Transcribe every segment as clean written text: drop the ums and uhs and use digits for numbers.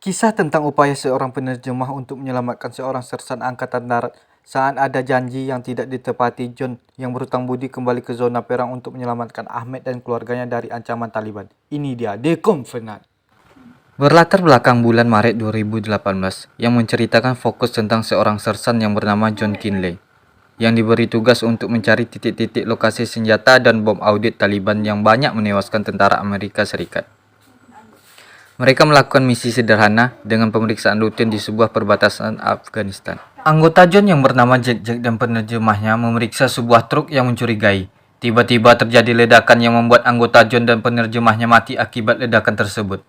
Kisah tentang upaya seorang penerjemah untuk menyelamatkan seorang sersan angkatan darat saat ada janji yang tidak ditepati. John yang berhutang budi kembali ke zona perang untuk menyelamatkan Ahmed dan keluarganya dari ancaman Taliban. Ini dia, The Covenant. Berlatar belakang bulan Maret 2018 yang menceritakan fokus tentang seorang sersan yang bernama John Kinley yang diberi tugas untuk mencari titik-titik lokasi senjata dan bom audit Taliban yang banyak menewaskan tentara Amerika Serikat. Mereka melakukan misi sederhana dengan pemeriksaan rutin di sebuah perbatasan Afghanistan. Anggota John yang bernama Jack dan penerjemahnya memeriksa sebuah truk yang mencurigai. Tiba-tiba terjadi ledakan yang membuat anggota John dan penerjemahnya mati akibat ledakan tersebut.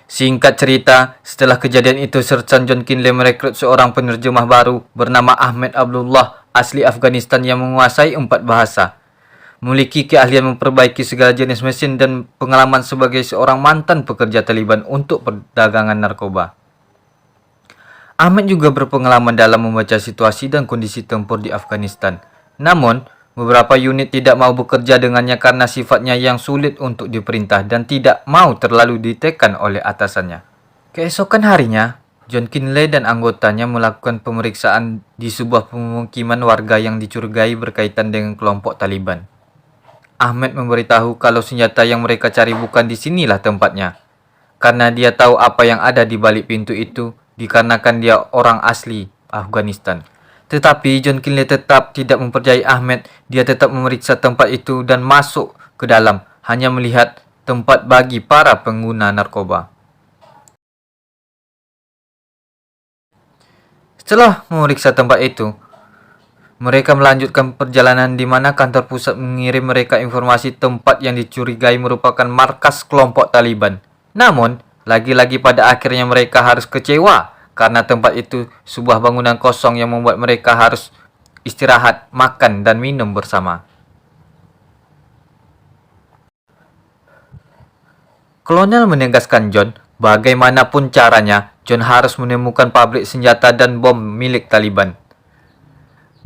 Singkat cerita, setelah kejadian itu, Sersan John Kinley merekrut seorang penerjemah baru bernama Ahmed Abdullah, asli Afghanistan yang menguasai 4 bahasa. Memiliki keahlian memperbaiki segala jenis mesin dan pengalaman sebagai seorang mantan pekerja Taliban untuk perdagangan narkoba. Ahmed juga berpengalaman dalam membaca situasi dan kondisi tempur di Afghanistan. Namun, beberapa unit tidak mau bekerja dengannya karena sifatnya yang sulit untuk diperintah dan tidak mau terlalu ditekan oleh atasannya. Keesokan harinya, John Kinley dan anggotanya melakukan pemeriksaan di sebuah pemukiman warga yang dicurigai berkaitan dengan kelompok Taliban. Ahmed memberitahu kalau senjata yang mereka cari bukan di sinilah tempatnya. Karena dia tahu apa yang ada di balik pintu itu, dikarenakan dia orang asli Afghanistan. Tetapi John Kinley tetap tidak mempercayai Ahmed. Dia tetap memeriksa tempat itu dan masuk ke dalam, hanya melihat tempat bagi para pengguna narkoba. Setelah memeriksa tempat itu, mereka melanjutkan perjalanan di mana kantor pusat mengirim mereka informasi tempat yang dicurigai merupakan markas kelompok Taliban. Namun, lagi-lagi pada akhirnya mereka harus kecewa karena tempat itu sebuah bangunan kosong yang membuat mereka harus istirahat, makan, dan minum bersama. Kolonel menegaskan John, bagaimanapun caranya, John harus menemukan pabrik senjata dan bom milik Taliban.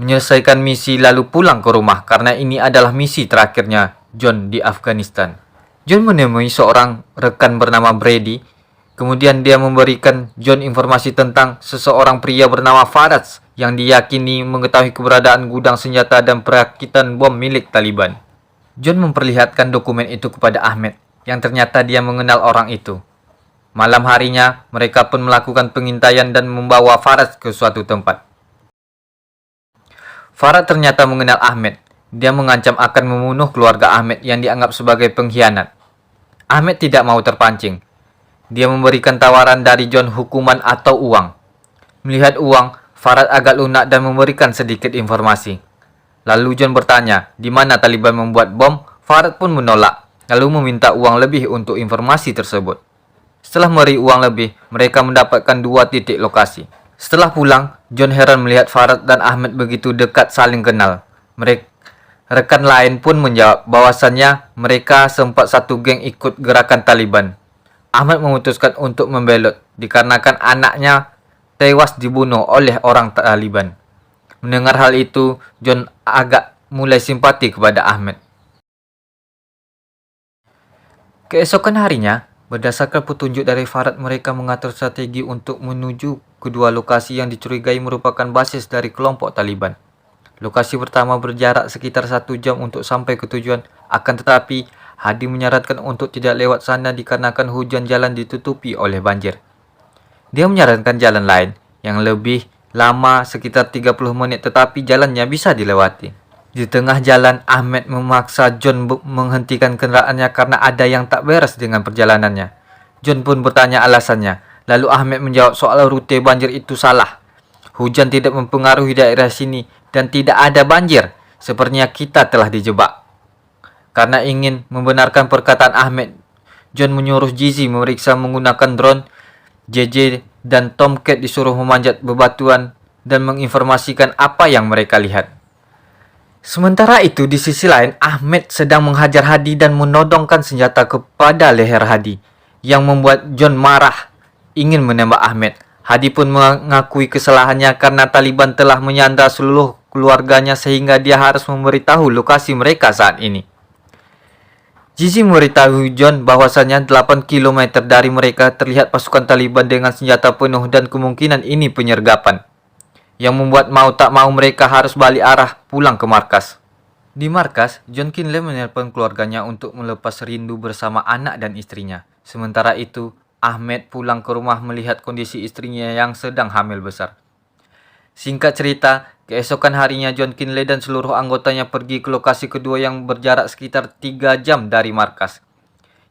Menyelesaikan misi lalu pulang ke rumah karena ini adalah misi terakhirnya John di Afghanistan. John menemui seorang rekan bernama Brady. Kemudian dia memberikan John informasi tentang seseorang pria bernama Faraz yang diyakini mengetahui keberadaan gudang senjata dan perakitan bom milik Taliban. John memperlihatkan dokumen itu kepada Ahmed yang ternyata dia mengenal orang itu. Malam harinya mereka pun melakukan pengintaian dan membawa Faraz ke suatu tempat. Farad ternyata mengenal Ahmed. Dia mengancam akan membunuh keluarga Ahmed yang dianggap sebagai pengkhianat. Ahmed tidak mau terpancing. Dia memberikan tawaran dari John hukuman atau uang. Melihat uang, Farad agak lunak dan memberikan sedikit informasi. Lalu John bertanya, di mana Taliban membuat bom? Farad pun menolak, lalu meminta uang lebih untuk informasi tersebut. Setelah memberi uang lebih, mereka mendapatkan 2 titik lokasi. Setelah pulang, John heran melihat Farad dan Ahmed begitu dekat saling kenal. Rekan lain pun menjawab bahwasannya mereka sempat satu geng ikut gerakan Taliban. Ahmed memutuskan untuk membelot dikarenakan anaknya tewas dibunuh oleh orang Taliban. Mendengar hal itu, John agak mulai simpati kepada Ahmed. Keesokan harinya, berdasarkan petunjuk dari Farad, mereka mengatur strategi untuk menuju kedua lokasi yang dicurigai merupakan basis dari kelompok Taliban. Lokasi pertama berjarak sekitar 1 jam untuk sampai ke tujuan, akan tetapi Hadi menyarankan untuk tidak lewat sana dikarenakan hujan jalan ditutupi oleh banjir. Dia menyarankan jalan lain yang lebih lama sekitar 30 menit tetapi jalannya bisa dilewati. Di tengah jalan, Ahmed memaksa John menghentikan kendaraannya karena ada yang tak beres dengan perjalanannya. John pun bertanya alasannya. Lalu Ahmed menjawab soal rute banjir itu salah. Hujan tidak mempengaruhi daerah sini dan tidak ada banjir. Sepertinya kita telah dijebak. Karena ingin membenarkan perkataan Ahmed, John menyuruh Jizi memeriksa menggunakan drone. JJ dan Tomcat disuruh memanjat bebatuan dan menginformasikan apa yang mereka lihat. Sementara itu, di sisi lain, Ahmed sedang menghajar Hadi dan menodongkan senjata kepada leher Hadi, yang membuat John marah, ingin menembak Ahmed. Hadi pun mengakui kesalahannya karena Taliban telah menyandra seluruh keluarganya sehingga dia harus memberitahu lokasi mereka saat ini. Zizi memberitahu John bahwasannya 8 km dari mereka terlihat pasukan Taliban dengan senjata penuh dan kemungkinan ini penyergapan, yang membuat mau tak mau mereka harus balik arah pulang ke markas. Di markas, John Kinley menelpon keluarganya untuk melepas rindu bersama anak dan istrinya. Sementara itu, Ahmed pulang ke rumah melihat kondisi istrinya yang sedang hamil besar. Singkat cerita, keesokan harinya John Kinley dan seluruh anggotanya pergi ke lokasi kedua yang berjarak sekitar 3 jam dari markas,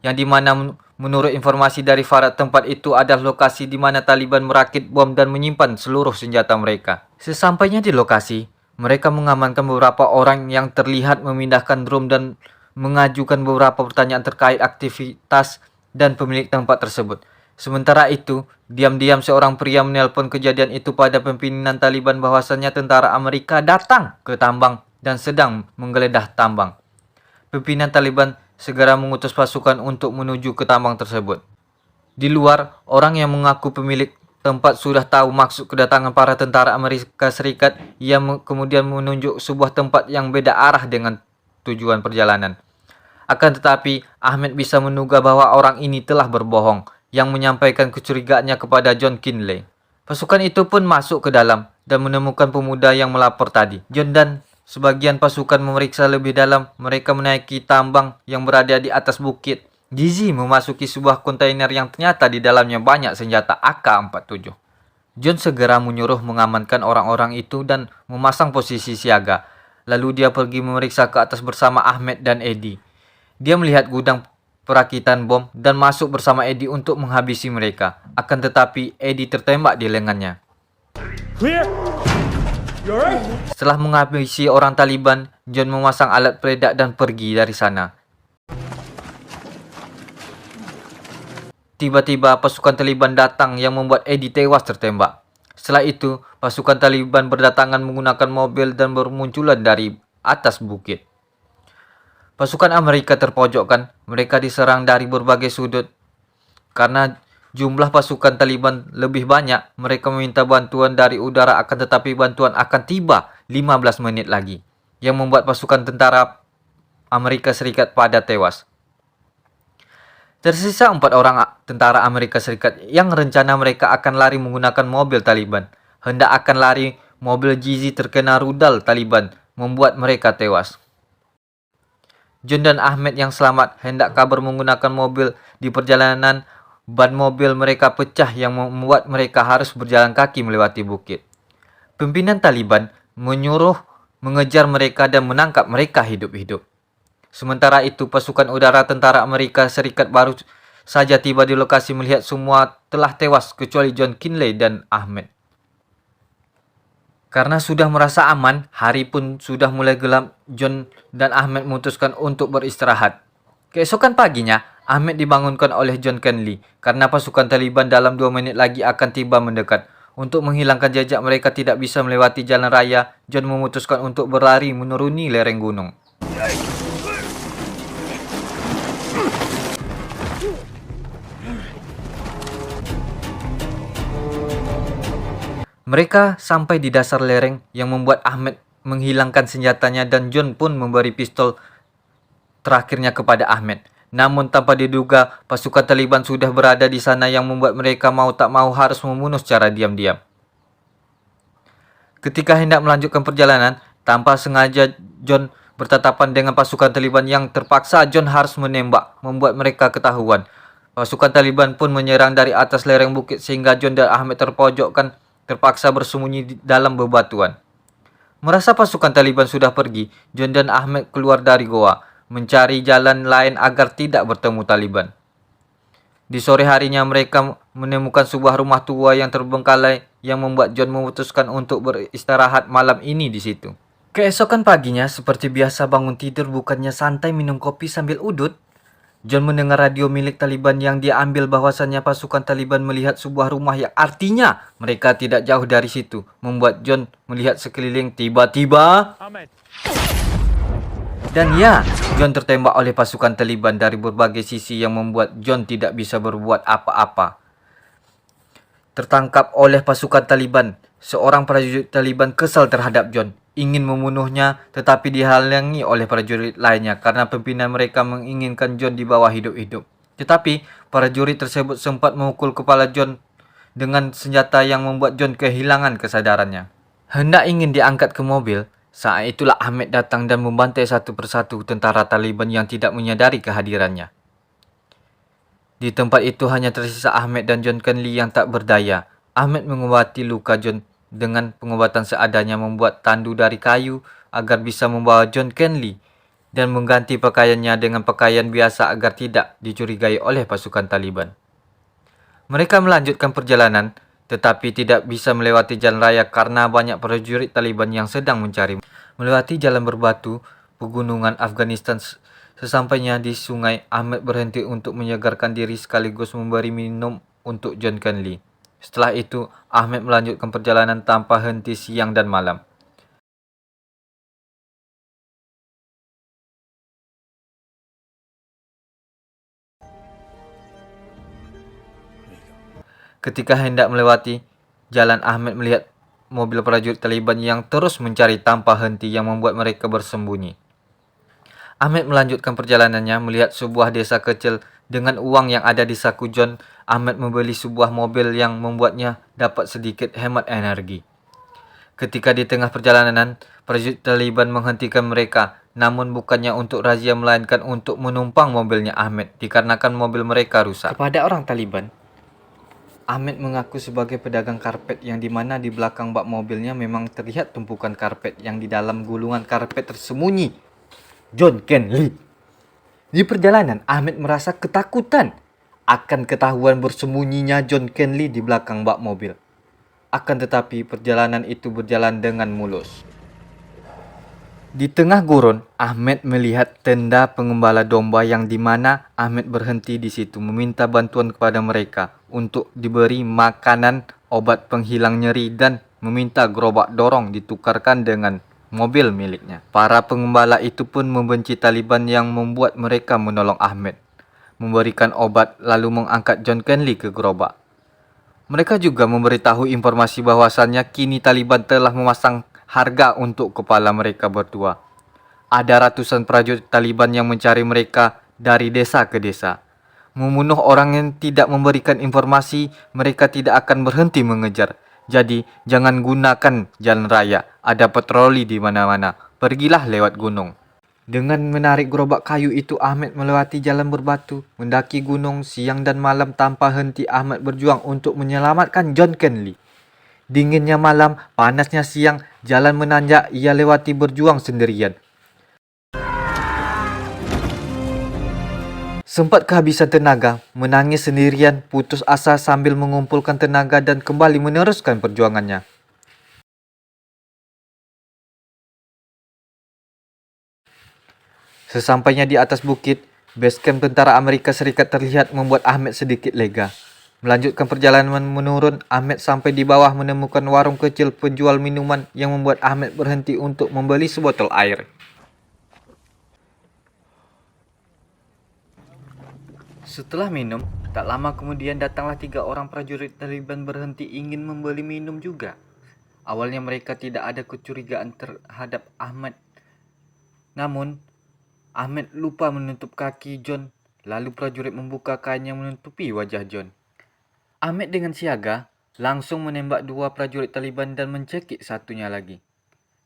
yang dimana menurut informasi dari Farad, tempat itu adalah lokasi di mana Taliban merakit bom dan menyimpan seluruh senjata mereka. Sesampainya di lokasi, mereka mengamankan beberapa orang yang terlihat memindahkan drum dan mengajukan beberapa pertanyaan terkait aktivitas dan pemilik tempat tersebut. Sementara itu, diam-diam seorang pria menelpon kejadian itu pada pimpinan Taliban bahwasannya tentara Amerika datang ke tambang dan sedang menggeledah tambang. Pimpinan Taliban segera mengutus pasukan untuk menuju ke tambang tersebut. Di luar, orang yang mengaku pemilik tempat sudah tahu maksud kedatangan para tentara Amerika Serikat. Ia kemudian menunjuk sebuah tempat yang beda arah dengan tujuan perjalanan. Akan tetapi, Ahmed bisa menduga bahwa orang ini telah berbohong, yang menyampaikan kecurigaannya kepada John Kinley. Pasukan itu pun masuk ke dalam dan menemukan pemuda yang melapor tadi. John dan sebagian pasukan memeriksa lebih dalam. Mereka menaiki tambang yang berada di atas bukit. Zizi memasuki sebuah kontainer yang ternyata di dalamnya banyak senjata AK-47. John segera menyuruh mengamankan orang-orang itu dan memasang posisi siaga. Lalu dia pergi memeriksa ke atas bersama Ahmed dan Eddie. Dia melihat gudang perakitan bom dan masuk bersama Eddie untuk menghabisi mereka. Akan tetapi Eddie tertembak di lengannya. Setelah menghabisi orang Taliban, John memasang alat peledak dan pergi dari sana. Tiba-tiba pasukan Taliban datang yang membuat Eddie tewas tertembak. Setelah itu, pasukan Taliban berdatangan menggunakan mobil dan bermunculan dari atas bukit. Pasukan Amerika terpojokkan. Mereka diserang dari berbagai sudut. Karena jumlah pasukan Taliban lebih banyak, mereka meminta bantuan dari udara, akan tetapi bantuan akan tiba 15 menit lagi, yang membuat pasukan tentara Amerika Serikat pada tewas. Tersisa 4 orang tentara Amerika Serikat yang rencana mereka akan lari menggunakan mobil Taliban. Hendak akan lari, mobil Zizi terkena rudal Taliban, membuat mereka tewas. John dan Ahmed yang selamat hendak kabur menggunakan mobil. Di perjalanan, ban mobil mereka pecah yang membuat mereka harus berjalan kaki melewati bukit. Pimpinan Taliban menyuruh mengejar mereka dan menangkap mereka hidup-hidup. Sementara itu, pasukan udara tentara Amerika Serikat baru saja tiba di lokasi melihat semua telah tewas kecuali John Kinley dan Ahmed. Karena sudah merasa aman, hari pun sudah mulai gelap. John dan Ahmed memutuskan untuk beristirahat. Keesokan paginya, Ahmed dibangunkan oleh John Kinley karena pasukan Taliban dalam 2 menit lagi akan tiba mendekat. Untuk menghilangkan jejak mereka tidak bisa melewati jalan raya, John memutuskan untuk berlari menuruni lereng gunung. Mereka sampai di dasar lereng yang membuat Ahmed menghilangkan senjatanya dan John pun memberi pistol terakhirnya kepada Ahmed. Namun tanpa diduga, pasukan Taliban sudah berada di sana yang membuat mereka mau tak mau harus membunuh secara diam-diam. Ketika hendak melanjutkan perjalanan, tanpa sengaja John bertatapan dengan pasukan Taliban yang terpaksa John harus menembak, membuat mereka ketahuan. Pasukan Taliban pun menyerang dari atas lereng bukit sehingga John dan Ahmed terpojokkan, terpaksa bersembunyi di dalam bebatuan. Merasa pasukan Taliban sudah pergi, John dan Ahmed keluar dari goa, mencari jalan lain agar tidak bertemu Taliban. Di sore harinya mereka menemukan sebuah rumah tua yang terbengkalai yang membuat John memutuskan untuk beristirahat malam ini di situ. Keesokan paginya, seperti biasa bangun tidur bukannya santai minum kopi sambil udut, John mendengar radio milik Taliban yang dia ambil bahwasannya pasukan Taliban melihat sebuah rumah yang artinya mereka tidak jauh dari situ. Membuat John melihat sekeliling tiba-tiba. Dan ya, John tertembak oleh pasukan Taliban dari berbagai sisi yang membuat John tidak bisa berbuat apa-apa. Tertangkap oleh pasukan Taliban, seorang prajurit Taliban kesal terhadap John. ingin membunuhnya, tetapi dihalangi oleh prajurit lainnya karena pimpinan mereka menginginkan John dibawa hidup-hidup. Tetapi prajurit tersebut sempat memukul kepala John dengan senjata yang membuat John kehilangan kesadarannya. Hendak ingin diangkat ke mobil, saat itulah Ahmed datang dan membantai satu persatu tentara Taliban yang tidak menyadari kehadirannya. Di tempat itu hanya tersisa Ahmed dan John Kenly yang tak berdaya. Ahmed mengobati luka John dengan pengobatan seadanya, membuat tandu dari kayu agar bisa membawa John Kenly dan mengganti pakaiannya dengan pakaian biasa agar tidak dicurigai oleh pasukan Taliban. Mereka melanjutkan perjalanan, tetapi tidak bisa melewati jalan raya karena banyak prajurit Taliban yang sedang mencari. Melewati jalan berbatu pegunungan Afghanistan, sesampainya di sungai, Ahmed berhenti untuk menyegarkan diri sekaligus memberi minum untuk John Kenly. Setelah itu, Ahmed melanjutkan perjalanan tanpa henti siang dan malam. Ketika hendak melewati jalan, Ahmed melihat mobil prajurit Taliban yang terus mencari tanpa henti yang membuat mereka bersembunyi. Ahmed melanjutkan perjalanannya melihat sebuah desa kecil. Dengan uang yang ada di saku John, Ahmed membeli sebuah mobil yang membuatnya dapat sedikit hemat energi. Ketika di tengah perjalanan, prajurit Taliban menghentikan mereka, namun bukannya untuk razia melainkan untuk menumpang mobilnya Ahmed dikarenakan mobil mereka rusak. Kepada orang Taliban, Ahmed mengaku sebagai pedagang karpet yang dimana di belakang bak mobilnya memang terlihat tumpukan karpet yang di dalam gulungan karpet tersembunyi John Kenly. Di perjalanan, Ahmed merasa ketakutan akan ketahuan bersembunyinya John Kenly di belakang bak mobil. Akan tetapi perjalanan itu berjalan dengan mulus. Di tengah gurun, Ahmed melihat tenda pengembala domba yang dimana Ahmed berhenti di situ meminta bantuan kepada mereka untuk diberi makanan, obat penghilang nyeri dan meminta gerobak dorong ditukarkan dengan mobil miliknya. Para pengembala itu pun membenci Taliban yang membuat mereka menolong Ahmed, memberikan obat lalu mengangkat John Kenly ke gerobak. Mereka juga memberitahu informasi bahwasannya kini Taliban telah memasang harga untuk kepala mereka berdua. Ada ratusan prajurit Taliban yang mencari mereka dari desa ke desa. Membunuh orang yang tidak memberikan informasi, mereka tidak akan berhenti mengejar. Jadi, jangan gunakan jalan raya. Ada patroli di mana-mana. Pergilah lewat gunung. Dengan menarik gerobak kayu itu, Ahmed melewati jalan berbatu, mendaki gunung siang dan malam tanpa henti. Ahmed berjuang untuk menyelamatkan John Kenly. Dinginnya malam, panasnya siang, jalan menanjak ia lewati berjuang sendirian. Sempat kehabisan tenaga, menangis sendirian, putus asa sambil mengumpulkan tenaga dan kembali meneruskan perjuangannya. Sesampainya di atas bukit, base camp tentara Amerika Serikat terlihat membuat Ahmed sedikit lega. Melanjutkan perjalanan menurun, Ahmed sampai di bawah menemukan warung kecil penjual minuman yang membuat Ahmed berhenti untuk membeli sebotol air. Setelah minum, tak lama kemudian datanglah 3 orang prajurit Taliban berhenti ingin membeli minum juga. Awalnya mereka tidak ada kecurigaan terhadap Ahmed. Namun, Ahmed lupa menutup kaki John, lalu prajurit membuka kain yang menutupi wajah John. Ahmed dengan siaga langsung menembak 2 prajurit Taliban dan mencekik satunya lagi.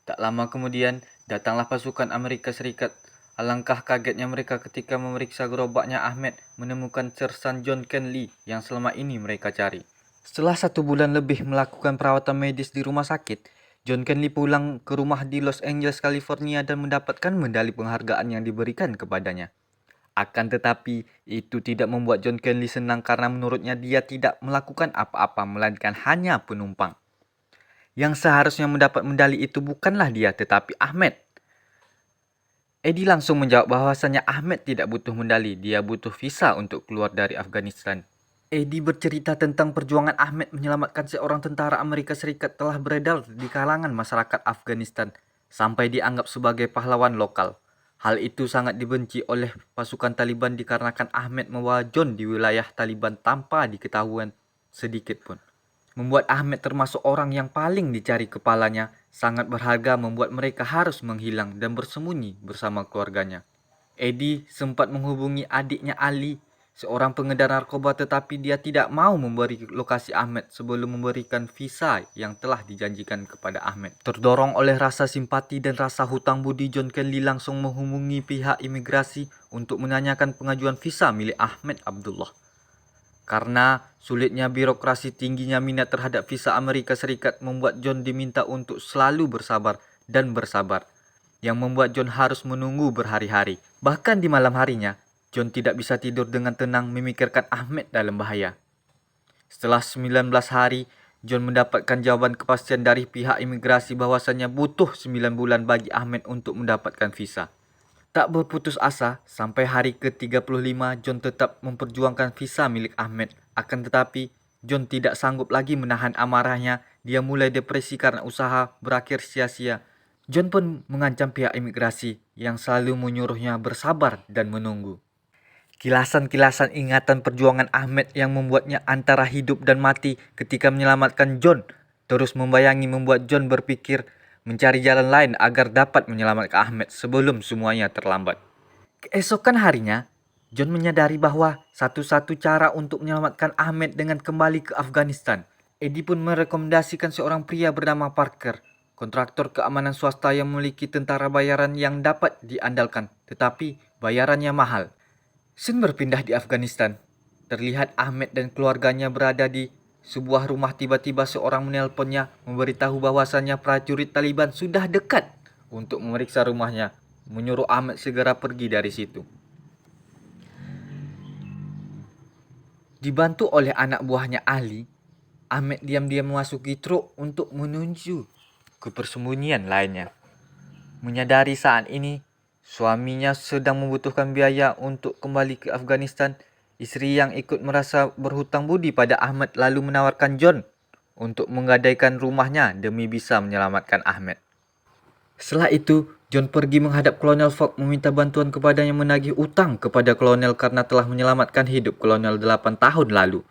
Tak lama kemudian, datanglah pasukan Amerika Serikat. Alangkah kagetnya mereka ketika memeriksa gerobaknya Ahmed menemukan Sersan John Kenly yang selama ini mereka cari. Setelah 1 bulan lebih melakukan perawatan medis di rumah sakit, John Kenly pulang ke rumah di Los Angeles, California dan mendapatkan medali penghargaan yang diberikan kepadanya. Akan tetapi, itu tidak membuat John Kenly senang karena menurutnya dia tidak melakukan apa-apa melainkan hanya penumpang. Yang seharusnya mendapat medali itu bukanlah dia tetapi Ahmed. Eddie langsung menjawab bahwasannya Ahmed tidak butuh medali, dia butuh visa untuk keluar dari Afghanistan. Eddie bercerita tentang perjuangan Ahmed menyelamatkan seorang tentara Amerika Serikat telah beredar di kalangan masyarakat Afghanistan sampai dianggap sebagai pahlawan lokal. Hal itu sangat dibenci oleh pasukan Taliban dikarenakan Ahmed membawa John di wilayah Taliban tanpa diketahui sedikit pun. Membuat Ahmed termasuk orang yang paling dicari kepalanya sangat berharga membuat mereka harus menghilang dan bersembunyi bersama keluarganya. Eddie sempat menghubungi adiknya Ali, seorang pengedar narkoba, tetapi dia tidak mau memberi lokasi Ahmed sebelum memberikan visa yang telah dijanjikan kepada Ahmed. Terdorong oleh rasa simpati dan rasa hutang budi, John Kenley langsung menghubungi pihak imigrasi untuk menanyakan pengajuan visa milik Ahmed Abdullah. Karena sulitnya birokrasi, tingginya minat terhadap visa Amerika Serikat membuat John diminta untuk selalu bersabar dan bersabar, yang membuat John harus menunggu berhari-hari. Bahkan di malam harinya, John tidak bisa tidur dengan tenang memikirkan Ahmed dalam bahaya. Setelah 19 hari, John mendapatkan jawaban kepastian dari pihak imigrasi bahwasannya butuh 9 bulan bagi Ahmed untuk mendapatkan visa. Tak berputus asa, sampai hari ke-35 John tetap memperjuangkan visa milik Ahmed. Akan tetapi, John tidak sanggup lagi menahan amarahnya. Dia mulai depresi karena usaha berakhir sia-sia. John pun mengancam pihak imigrasi yang selalu menyuruhnya bersabar dan menunggu. Kilasan-kilasan ingatan perjuangan Ahmed yang membuatnya antara hidup dan mati ketika menyelamatkan John terus membayangi, membuat John berpikir mencari jalan lain agar dapat menyelamatkan Ahmed sebelum semuanya terlambat. Keesokan harinya, John menyadari bahwa satu-satu cara untuk menyelamatkan Ahmed dengan kembali ke Afghanistan. Eddie pun merekomendasikan seorang pria bernama Parker, kontraktor keamanan swasta yang memiliki tentara bayaran yang dapat diandalkan, tetapi bayarannya mahal. Sun berpindah di Afghanistan. Terlihat Ahmed dan keluarganya berada di sebuah rumah. Tiba-tiba seorang menelponnya memberitahu bahwasannya prajurit Taliban sudah dekat untuk memeriksa rumahnya, menyuruh Ahmed segera pergi dari situ. Dibantu oleh anak buahnya Ali, Ahmed diam-diam memasuki truk untuk menuju ke persembunyian lainnya. Menyadari saat ini suaminya sedang membutuhkan biaya untuk kembali ke Afghanistan, istri yang ikut merasa berhutang budi pada Ahmed lalu menawarkan John untuk menggadaikan rumahnya demi bisa menyelamatkan Ahmed. Setelah itu, John pergi menghadap Kolonel Fogg meminta bantuan kepadanya menagih utang kepada Kolonel karena telah menyelamatkan hidup Kolonel 8 tahun lalu.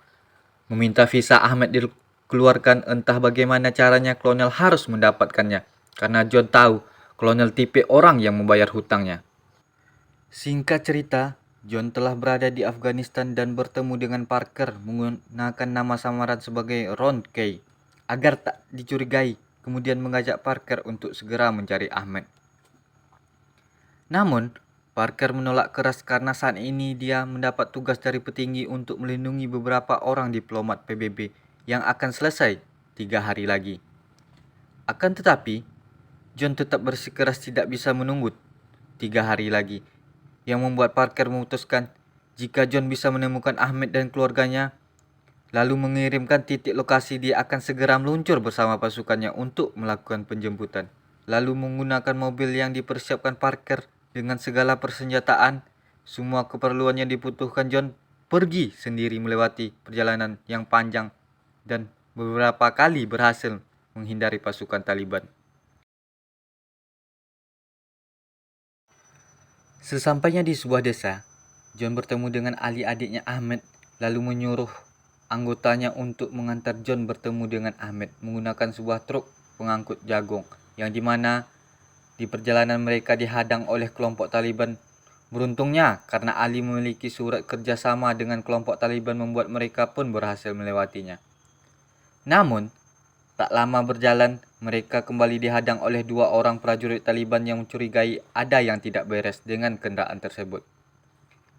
Meminta visa Ahmed dikeluarkan, entah bagaimana caranya Kolonel harus mendapatkannya, karena John tahu Kolonel tipe orang yang membayar hutangnya. Singkat cerita, John telah berada di Afghanistan dan bertemu dengan Parker menggunakan nama samaran sebagai Ron Kay agar tak dicurigai, kemudian mengajak Parker untuk segera mencari Ahmed. Namun, Parker menolak keras karena saat ini dia mendapat tugas dari petinggi untuk melindungi beberapa orang diplomat PBB yang akan selesai 3 hari lagi. Akan tetapi, John tetap bersikeras tidak bisa menunggu 3 hari lagi, yang membuat Parker memutuskan jika John bisa menemukan Ahmed dan keluarganya, lalu mengirimkan titik lokasi, dia akan segera meluncur bersama pasukannya untuk melakukan penjemputan. Lalu menggunakan mobil yang dipersiapkan Parker dengan segala persenjataan, semua keperluan yang dibutuhkan, John pergi sendiri melewati perjalanan yang panjang dan beberapa kali berhasil menghindari pasukan Taliban. Sesampainya di sebuah desa, John bertemu dengan Ali, adiknya Ahmed, lalu menyuruh anggotanya untuk mengantar John bertemu dengan Ahmed menggunakan sebuah truk pengangkut jagung, yang dimana di perjalanan mereka dihadang oleh kelompok Taliban. Beruntungnya, karena Ali memiliki surat kerjasama dengan kelompok Taliban, membuat mereka pun berhasil melewatinya. Namun, tak lama berjalan, mereka kembali dihadang oleh 2 orang prajurit Taliban yang mencurigai ada yang tidak beres dengan kendaraan tersebut.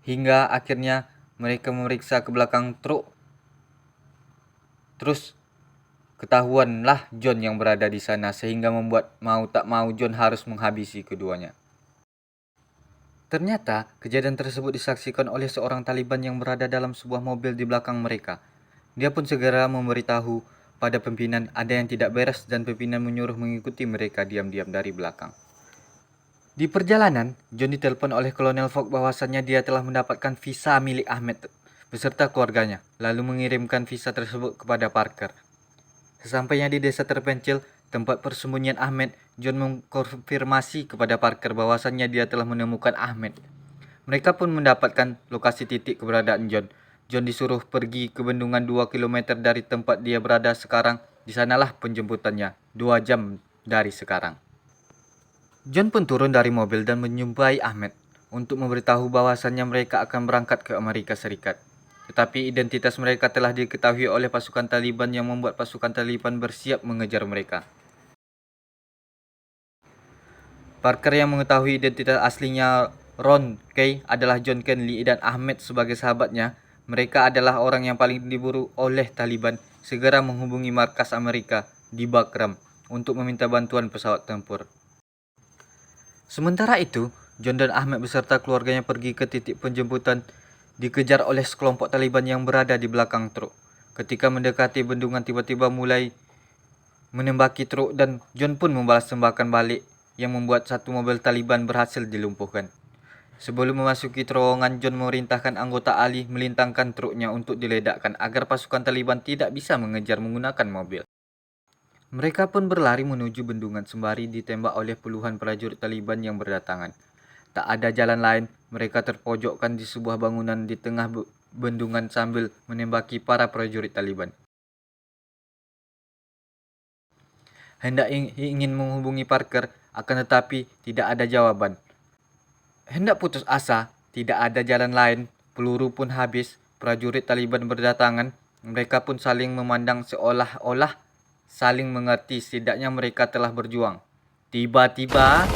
Hingga akhirnya mereka memeriksa ke belakang truk. Terus ketahuanlah John yang berada di sana, sehingga membuat mau tak mau John harus menghabisi keduanya. Ternyata kejadian tersebut disaksikan oleh seorang Taliban yang berada dalam sebuah mobil di belakang mereka. Dia pun segera memberitahu pada pimpinan ada yang tidak beres dan pimpinan menyuruh mengikuti mereka diam-diam dari belakang. Di perjalanan, John ditelepon oleh Kolonel Fogg bahwasannya dia telah mendapatkan visa milik Ahmed beserta keluarganya, lalu mengirimkan visa tersebut kepada Parker. Sesampainya di desa terpencil, tempat persembunyian Ahmed, John mengkonfirmasi kepada Parker bahwasannya dia telah menemukan Ahmed. Mereka pun mendapatkan lokasi titik keberadaan John. John disuruh pergi ke bendungan 2 km dari tempat dia berada sekarang. Di sanalah penjemputannya, 2 jam dari sekarang. John pun turun dari mobil dan menjumpai Ahmed untuk memberitahu bahwasannya mereka akan berangkat ke Amerika Serikat. Tetapi identitas mereka telah diketahui oleh pasukan Taliban yang membuat pasukan Taliban bersiap mengejar mereka. Parker yang mengetahui identitas aslinya Ron Kay adalah John Kenley dan Ahmed sebagai sahabatnya. Mereka adalah orang yang paling diburu oleh Taliban, segera menghubungi markas Amerika di Bagram untuk meminta bantuan pesawat tempur. Sementara itu, John dan Ahmed beserta keluarganya pergi ke titik penjemputan, dikejar oleh sekelompok Taliban yang berada di belakang truk. Ketika mendekati bendungan, tiba-tiba mulai menembaki truk dan John pun membalas tembakan balik yang membuat satu mobil Taliban berhasil dilumpuhkan. Sebelum memasuki terowongan, John memerintahkan anggota Ali melintangkan truknya untuk diledakkan agar pasukan Taliban tidak bisa mengejar menggunakan mobil. Mereka pun berlari menuju bendungan sembari ditembak oleh puluhan prajurit Taliban yang berdatangan. Tak ada jalan lain, mereka terpojokkan di sebuah bangunan di tengah bendungan sambil menembaki para prajurit Taliban. Hendak ingin menghubungi Parker, akan tetapi tidak ada jawaban. Hendak putus asa, tidak ada jalan lain, peluru pun habis, prajurit Taliban berdatangan, mereka pun saling memandang seolah-olah saling mengerti, setidaknya mereka telah berjuang. Tiba-tiba,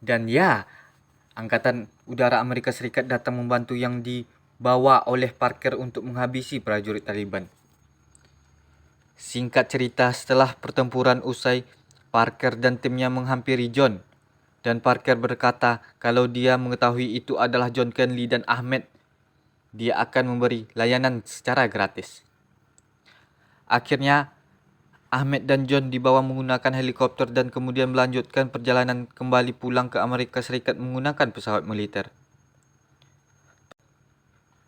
dan ya, Angkatan Udara Amerika Serikat datang membantu yang dibawa oleh Parker untuk menghabisi prajurit Taliban. Singkat cerita, setelah pertempuran usai, Parker dan timnya menghampiri John. Dan Parker berkata kalau dia mengetahui itu adalah John Kenley dan Ahmed, dia akan memberi layanan secara gratis. Akhirnya, Ahmed dan John dibawa menggunakan helikopter dan kemudian melanjutkan perjalanan kembali pulang ke Amerika Serikat menggunakan pesawat militer.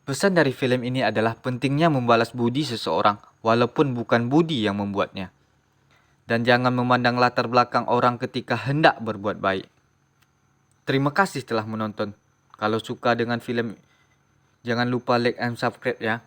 Pesan dari film ini adalah pentingnya membalas budi seseorang walaupun bukan budi yang membuatnya. Dan jangan memandang latar belakang orang ketika hendak berbuat baik. Terima kasih telah menonton. Kalau suka dengan film, jangan lupa like and subscribe ya.